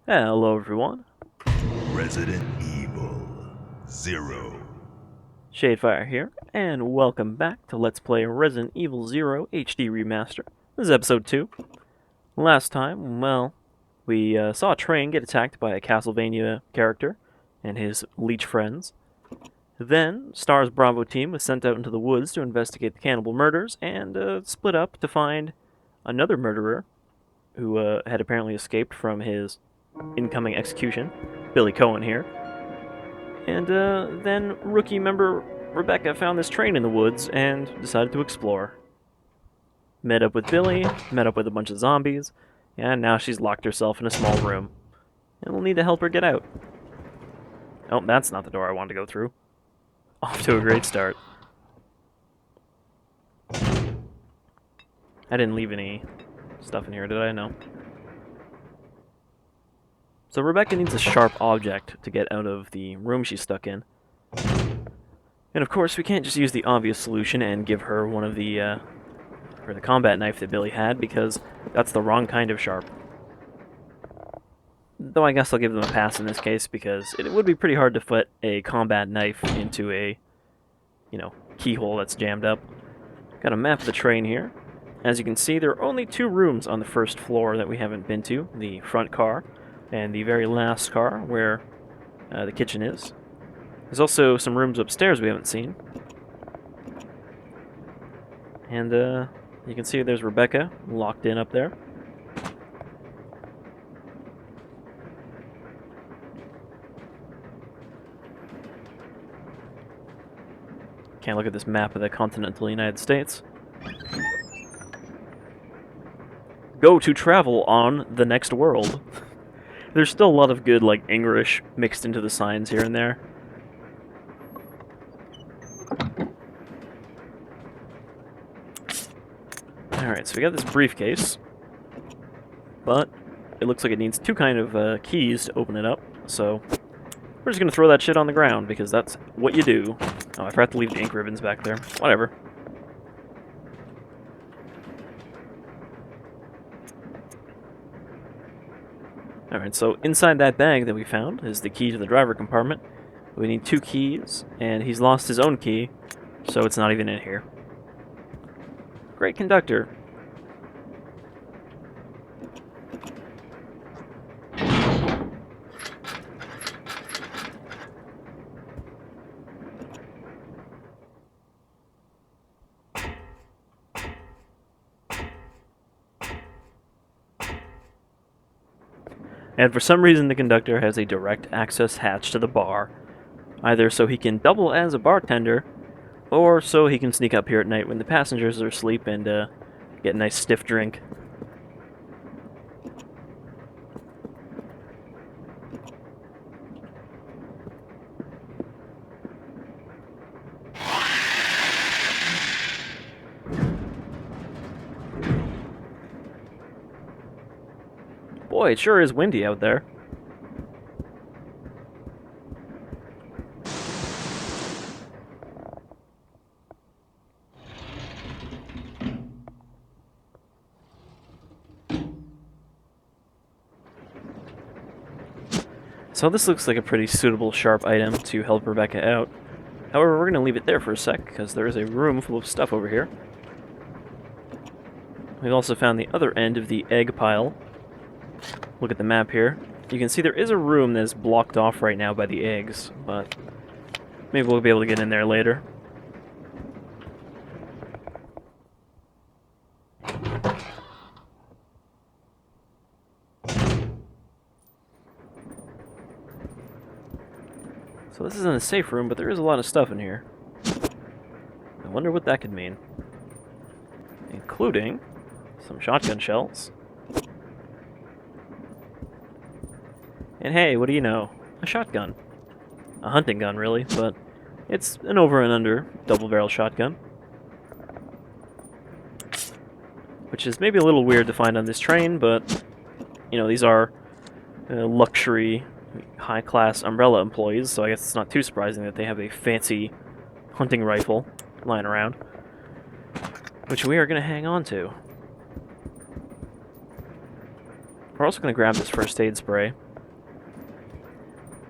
Hello everyone, Resident Evil Zero. Shadefyre here, and welcome back to Let's Play Resident Evil Zero HD Remaster. This is episode 2. Last time, well, we saw a train get attacked by a Castlevania character and his leech friends. Then, STAR's Bravo team was sent out into the woods to investigate the cannibal murders, and split up to find another murderer who had apparently escaped from his incoming execution, Billy Cohen here. And then rookie member Rebecca found this train in the woods and decided to explore. Met up with Billy, met up with a bunch of zombies, and now she's locked herself in a small room. And we'll need to help her get out. Oh, that's not the door I wanted to go through. Off to a great start. I didn't leave any stuff in here, did I? No. So Rebecca needs a sharp object to get out of the room she's stuck in. And of course, we can't just use the obvious solution and give her one of the combat knife that Billy had, because that's the wrong kind of sharp. Though I guess I'll give them a pass in this case, because it would be pretty hard to fit a combat knife into a, keyhole that's jammed up. Got a map of the train here. As you can see, there are only 2 rooms on the first floor that we haven't been to. The front car, and the very last car, where the kitchen is. There's also some rooms upstairs we haven't seen. And you can see there's Rebecca locked in up there. Can't look at this map of the continental United States. Go to travel on the next world. There's still a lot of good, English mixed into the signs here and there. Alright, so we got this briefcase. But it looks like it needs 2 kind of keys to open it up, so we're just gonna throw that shit on the ground, because that's what you do. Oh, I forgot to leave the ink ribbons back there. Whatever. Alright, so inside that bag that we found is the key to the driver compartment. We need 2 keys, and he's lost his own key, so it's not even in here. Great conductor. And for some reason, the conductor has a direct access hatch to the bar, either so he can double as a bartender, or so he can sneak up here at night when the passengers are asleep and get a nice stiff drink. Boy, it sure is windy out there. So this looks like a pretty suitable sharp item to help Rebecca out. However, we're going to leave it there for a sec, because there is a room full of stuff over here. We've also found the other end of the egg pile. Look at the map here. You can see there is a room that is blocked off right now by the eggs, but maybe we'll be able to get in there later. So this isn't a safe room, but there is a lot of stuff in here. I wonder what that could mean. Including some shotgun shells. And hey, what do you know? A shotgun. A hunting gun, really, but it's an over and under double-barrel shotgun. Which is maybe a little weird to find on this train, but, these are luxury, high-class Umbrella employees, so I guess it's not too surprising that they have a fancy hunting rifle lying around. Which we are going to hang on to. We're also going to grab this first aid spray.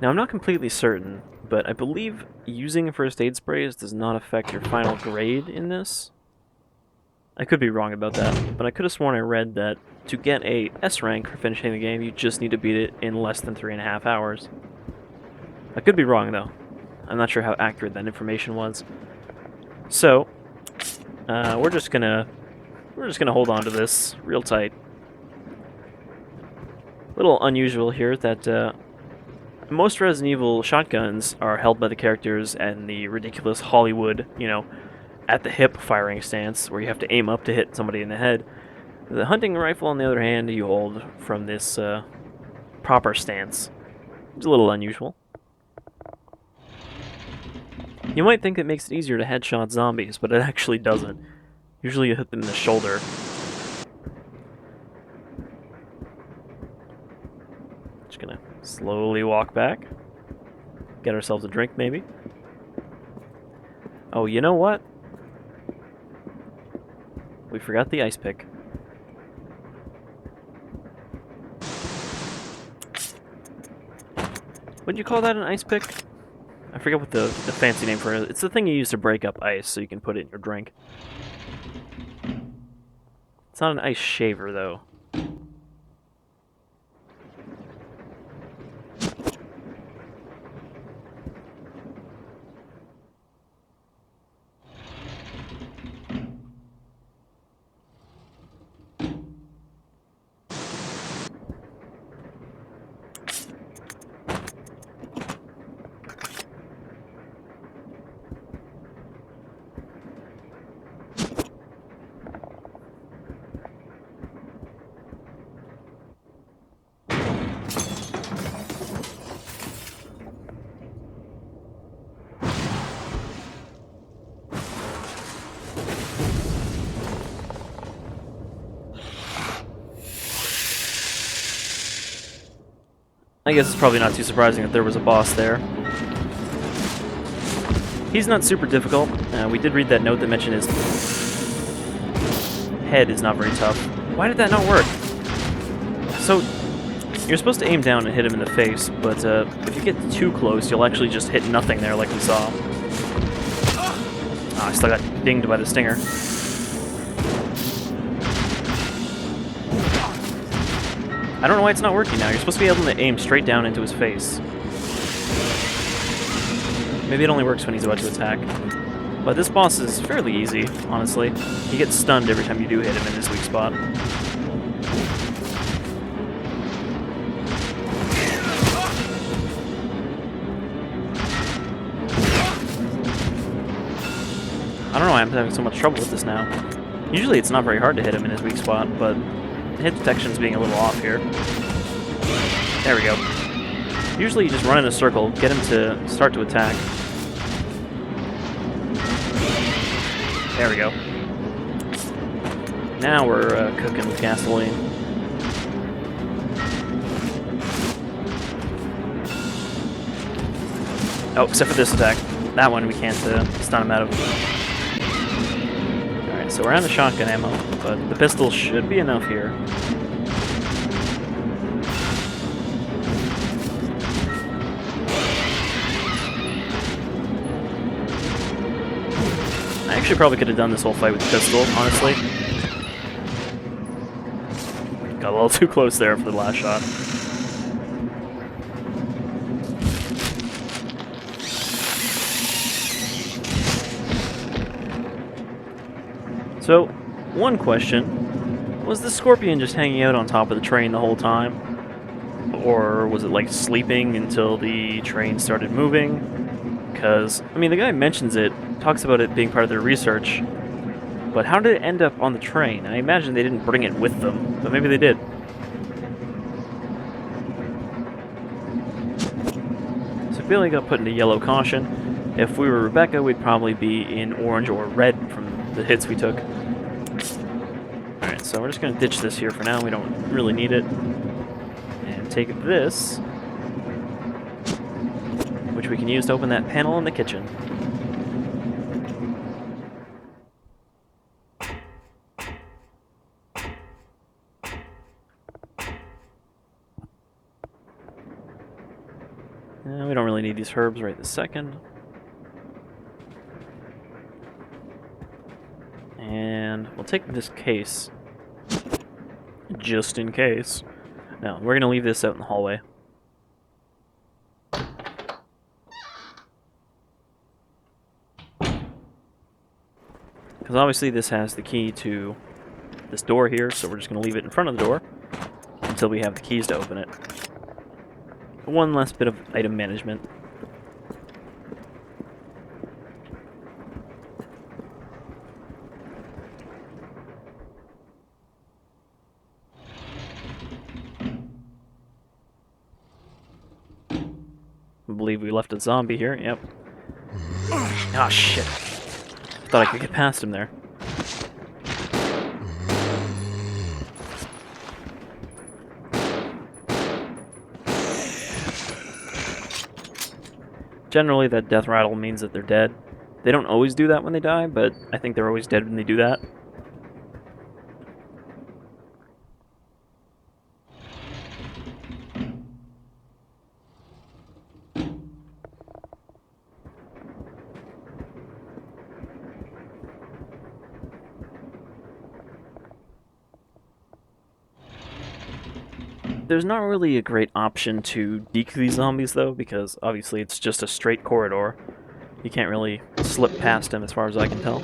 Now, I'm not completely certain, but I believe using first aid sprays does not affect your final grade in this. I could be wrong about that, but I could have sworn I read that to get a S rank for finishing the game, you just need to beat it in less than 3.5 hours. I could be wrong, though. I'm not sure how accurate that information was. So, we're just gonna hold on to this real tight. A little unusual here that most Resident Evil shotguns are held by the characters and the ridiculous Hollywood, at the hip firing stance where you have to aim up to hit somebody in the head. The hunting rifle, on the other hand, you hold from this proper stance. It's a little unusual. You might think it makes it easier to headshot zombies, but it actually doesn't. Usually you hit them in the shoulder. Just gonna slowly walk back. Get ourselves a drink, maybe. Oh, you know what? We forgot the ice pick. Would you call that an ice pick? I forget what the fancy name for it is. It's the thing you use to break up ice so you can put it in your drink. It's not an ice shaver, though. I guess it's probably not too surprising that there was a boss there. He's not super difficult. We did read that note that mentioned his head is not very tough. Why did that not work? So, you're supposed to aim down and hit him in the face, but if you get too close, you'll actually just hit nothing there like we saw. Ah, I still got dinged by the stinger. I don't know why it's not working now. You're supposed to be able to aim straight down into his face. Maybe it only works when he's about to attack. But this boss is fairly easy, honestly. He gets stunned every time you do hit him in his weak spot. I don't know why I'm having so much trouble with this now. Usually it's not very hard to hit him in his weak spot, but the hit detection's being a little off here. There we go. Usually you just run in a circle, get him to start to attack. There we go. Now we're cooking with gasoline. Oh, except for this attack. That one we can't stun him out of. Alright, so we're out of shotgun ammo, but the pistol should be enough here. I actually probably could have done this whole fight with the pistol, honestly. Got a little too close there for the last shot. So, one question. Was the Scorpion just hanging out on top of the train the whole time? Or was it like sleeping until the train started moving? Because, I mean, the guy mentions it, talks about it being part of their research, but how did it end up on the train? I imagine they didn't bring it with them, but maybe they did. So Billy got put into yellow caution. If we were Rebecca, we'd probably be in orange or red from the hits we took. Alright, so we're just going to ditch this here for now. We don't really need it. And take this, which we can use to open that panel in the kitchen. We don't really need these herbs right this second. And we'll take this case. Just in case. No, we're going to leave this out in the hallway. Because obviously this has the key to this door here, so we're just going to leave it in front of the door until we have the keys to open it. One last bit of item management. I believe we left a zombie here, yep. Ah, shit. Thought I could get past him there. Generally, that death rattle means that they're dead. They don't always do that when they die, but I think they're always dead when they do that. There's not really a great option to deke these zombies, though, because obviously it's just a straight corridor. You can't really slip past them, as far as I can tell.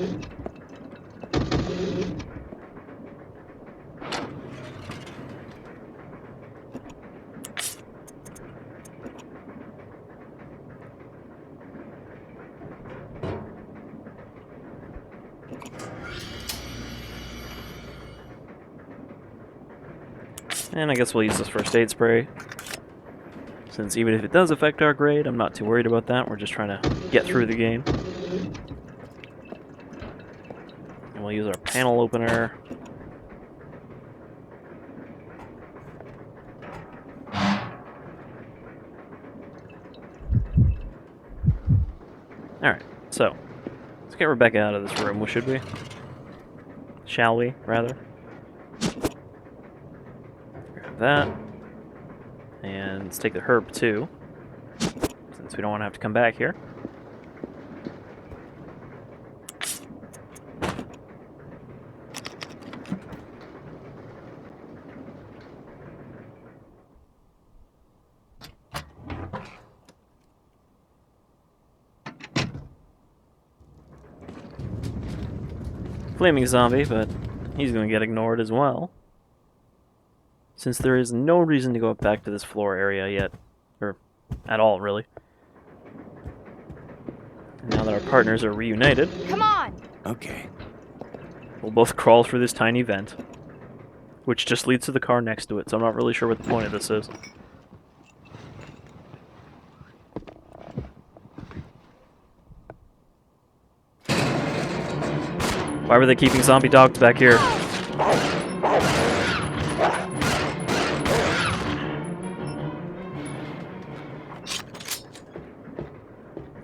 And I guess we'll use this first aid spray. Since even if it does affect our grade, I'm not too worried about that. We're just trying to get through the game. And we'll use our panel opener. Alright, so let's get Rebecca out of this room, should we? Shall we, rather? That, and let's take the herb too, since we don't want to have to come back here. Flaming zombie, but he's going to get ignored as well. Since there is no reason to go back to this floor area yet. Or, at all, really. And now that our partners are reunited... Come on! Okay. We'll both crawl through this tiny vent. Which just leads to the car next to it, so I'm not really sure what the point of this is. Why were they keeping zombie dogs back here?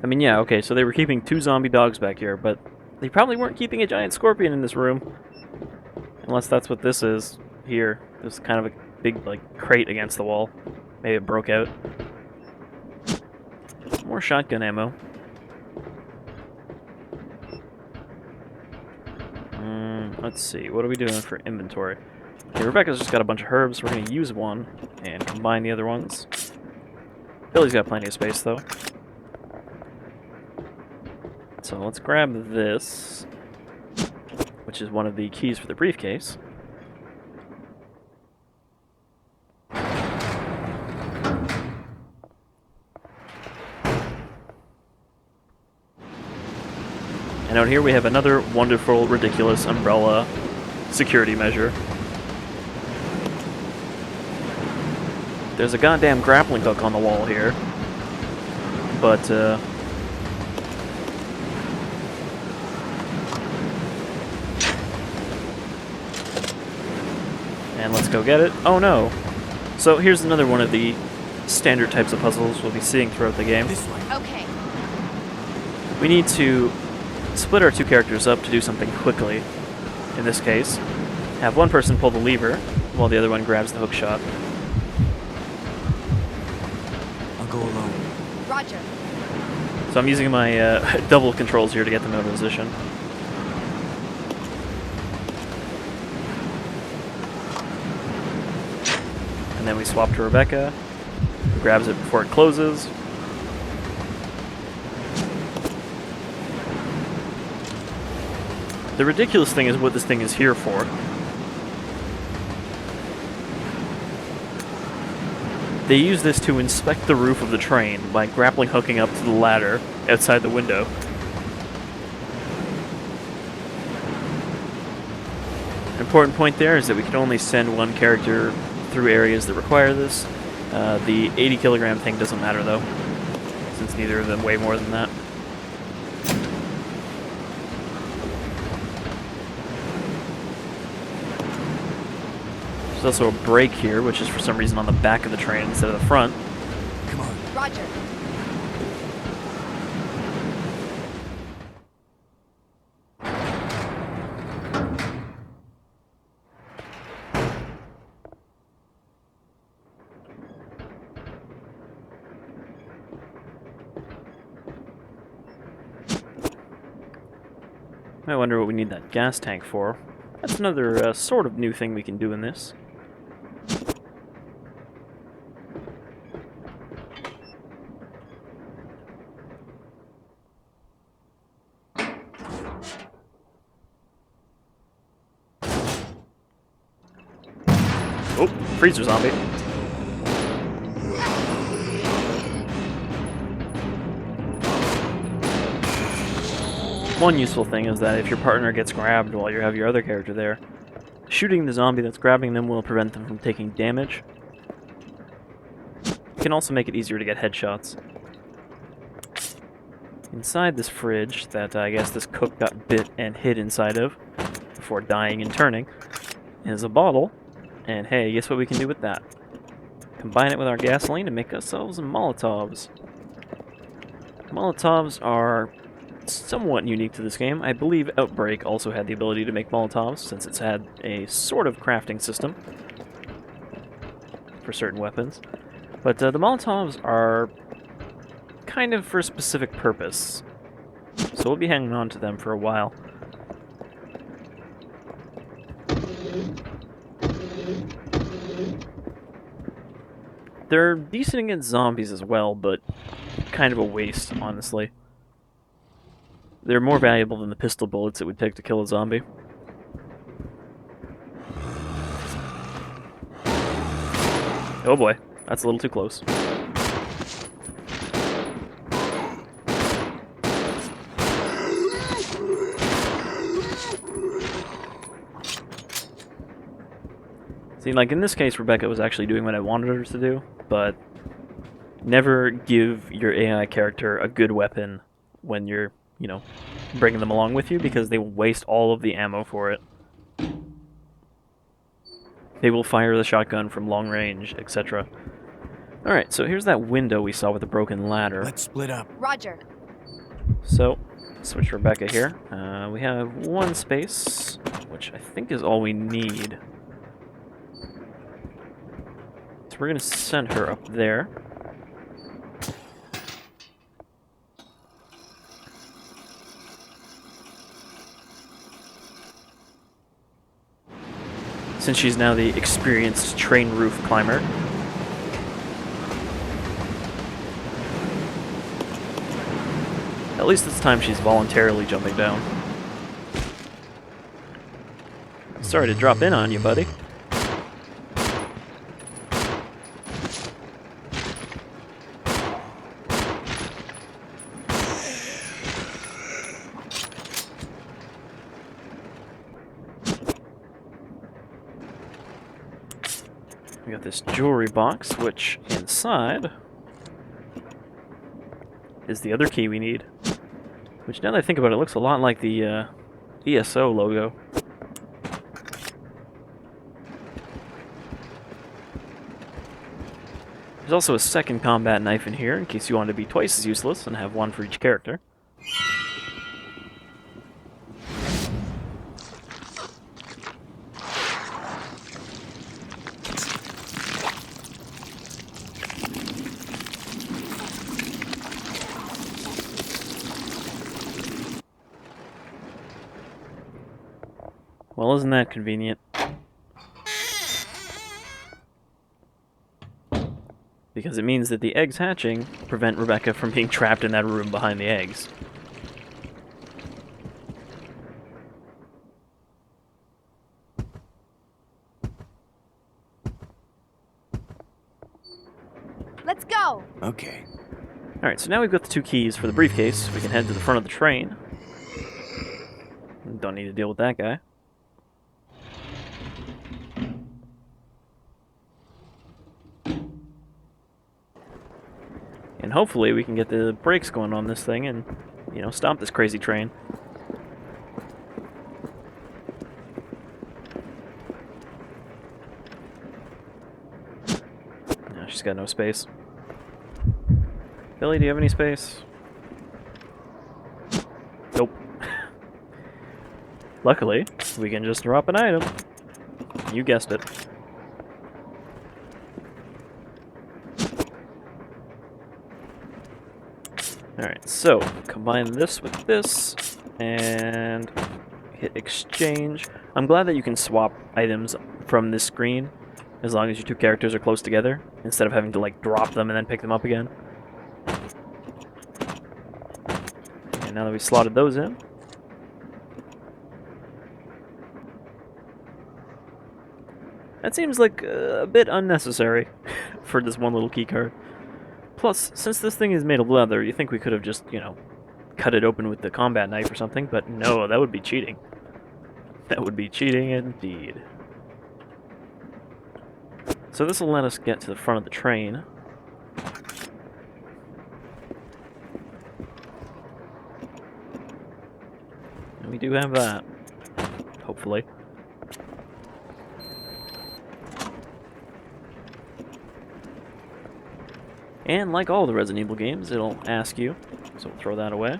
I mean, yeah, okay, so they were keeping 2 zombie dogs back here, but they probably weren't keeping a giant scorpion in this room. Unless that's what this is here. There's kind of a big, like, crate against the wall. Maybe it broke out. More shotgun ammo. Let's see, what are we doing for inventory? Okay, Rebecca's just got a bunch of herbs. We're going to use one and combine the other ones. Billy's got plenty of space, though. So let's grab this, which is one of the keys for the briefcase. And out here we have another wonderful, ridiculous umbrella security measure. There's a goddamn grappling hook on the wall here. But, and let's go get it. Oh no! So here's another one of the standard types of puzzles we'll be seeing throughout the game. This way. Okay. We need to split our 2 characters up to do something quickly. In this case, have one person pull the lever while the other one grabs the hookshot. I'll go alone. Roger. So I'm using my double controls here to get them out of position. And then we swap to Rebecca, who grabs it before it closes. The ridiculous thing is what this thing is here for. They use this to inspect the roof of the train by grappling hooking up to the ladder outside the window. An important point there is that we can only send one character through areas that require this. The 80 kilogram thing doesn't matter though, since neither of them weigh more than that. There's also a brake here, which is for some reason on the back of the train instead of the front. Come on. Roger. I wonder what we need that gas tank for. That's another sort of new thing we can do in this. Oh, freezer zombie. One useful thing is that if your partner gets grabbed while you have your other character there, shooting the zombie that's grabbing them will prevent them from taking damage. It can also make it easier to get headshots. Inside this fridge that I guess this cook got bit and hid inside of before dying and turning is a bottle. And hey, guess what we can do with that? Combine it with our gasoline to make ourselves Molotovs. Molotovs are somewhat unique to this game. I believe Outbreak also had the ability to make Molotovs, since it's had a sort of crafting system for certain weapons. But the Molotovs are kind of for a specific purpose, so we'll be hanging on to them for a while. They're decent against zombies as well, but kind of a waste, honestly. They're more valuable than the pistol bullets it would take to kill a zombie. Oh boy, that's a little too close. See, like in this case, Rebecca was actually doing what I wanted her to do, but never give your AI character a good weapon when you're, you know, bringing them along with you, because they will waste all of the ammo for it. They will fire the shotgun from long range, etc. Alright, so here's that window we saw with the broken ladder. Let's split up. Roger. So, switch Rebecca here. We have one space, which I think is all we need. So we're going to send her up there. Since she's now the experienced train roof climber. At least this time she's voluntarily jumping down. Sorry to drop in on you, buddy. We got this jewelry box, which inside is the other key we need. Which, now that I think about it, looks a lot like the ESO logo. There's also a second combat knife in here, in case you want to be twice as useless and have one for each character. Well, isn't that convenient? Because it means that the eggs hatching prevent Rebecca from being trapped in that room behind the eggs. Let's go! Okay. Alright, so now we've got the 2 keys for the briefcase. We can head to the front of the train. Don't need to deal with that guy. And hopefully we can get the brakes going on this thing and, you know, stop this crazy train. No, she's got no space. Billy, do you have any space? Nope. Luckily, we can just drop an item. You guessed it. Alright, so combine this with this and hit exchange. I'm glad that you can swap items from this screen as long as your 2 characters are close together instead of having to like drop them and then pick them up again. And now that we slotted those in, that seems like a bit unnecessary for this one little key card. Plus, since this thing is made of leather, you think we could have just, you know, cut it open with the combat knife or something, but no, that would be cheating. That would be cheating indeed. So this will let us get to the front of the train. And we do have that, hopefully. And like all the Resident Evil games, it'll ask you, so we'll throw that away.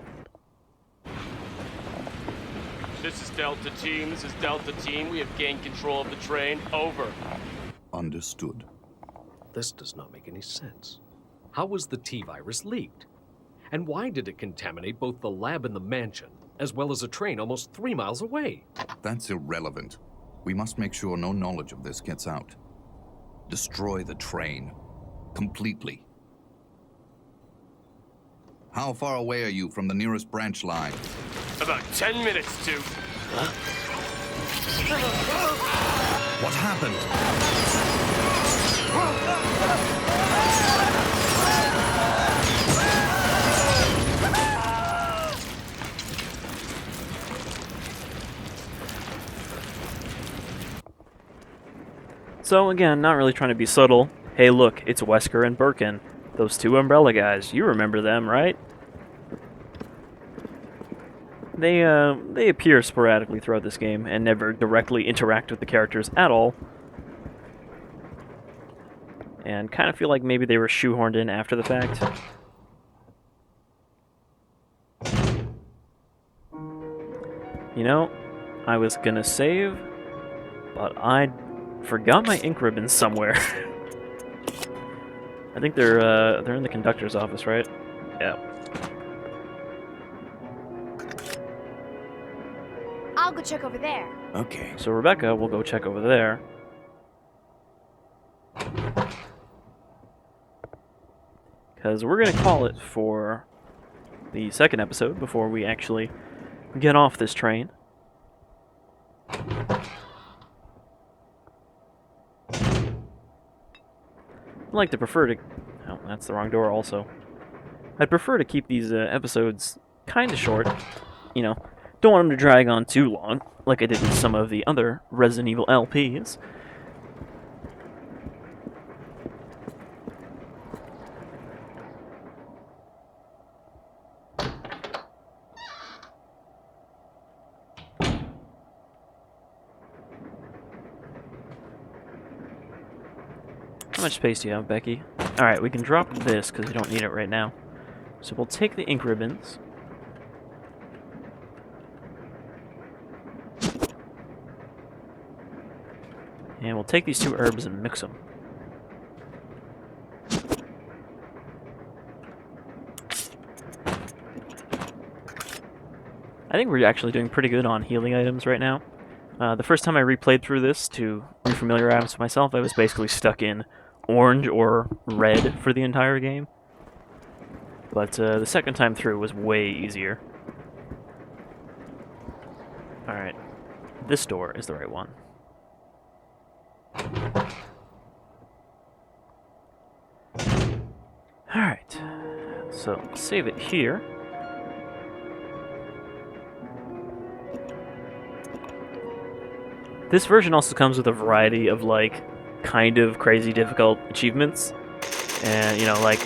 This is Delta Team. This is Delta Team. We have gained control of the train. Over. Understood. This does not make any sense. How was the T-virus leaked? And why did it contaminate both the lab and the mansion, as well as a train almost 3 miles away? That's irrelevant. We must make sure no knowledge of this gets out. Destroy the train. Completely. How far away are you from the nearest branch line? About 10 minutes to... What happened? So again, not really trying to be subtle. Hey look, it's Wesker and Birkin. Those 2 umbrella guys. You remember them, right? They appear sporadically throughout this game and never directly interact with the characters at all. And kind of feel like maybe they were shoehorned in after the fact. You know, I was gonna save, but I forgot my ink ribbons somewhere. I think they're in the conductor's office, right? Yeah. I'll go check over there. Okay. So Rebecca will go check over there. Because we're going to call it for the second episode before we actually get off this train. I'd like to prefer to... Oh, that's the wrong door also. I'd prefer to keep these episodes kind of short. You know, don't want them to drag on too long, like I did with some of the other Resident Evil LPs. How much space do you have, Becky? Alright, we can drop this because we don't need it right now. So we'll take the ink ribbons. And we'll take these 2 herbs and mix them. I think we're actually doing pretty good on healing items right now. The first time I replayed through this to refamiliarize myself, I was basically stuck in orange or red for the entire game. But the second time through was way easier. Alright, this door is the right one. Alright, so save it here. This version also comes with a variety of, like, kind of crazy difficult achievements. And, you know, like,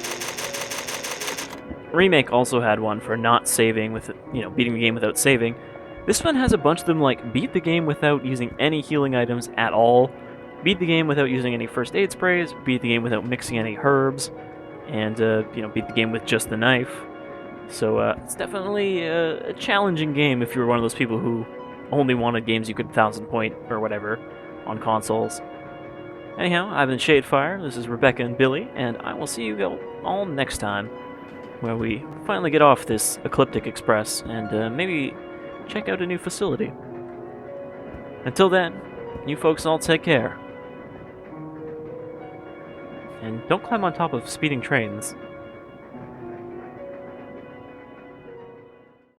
Remake also had one for not saving with, you know, beating the game without saving. This one has a bunch of them, like, beat the game without using any healing items at all, beat the game without using any first aid sprays, beat the game without mixing any herbs, and, you know, beat the game with just the knife. So, it's definitely a challenging game if you're one of those people who only wanted games you could 1000 point or whatever on consoles. Anyhow, I've been Shadefyre, this is Rebecca and Billy, and I will see you all next time, where we finally get off this Ecliptic Express and maybe check out a new facility. Until then, you folks all take care. And don't climb on top of speeding trains.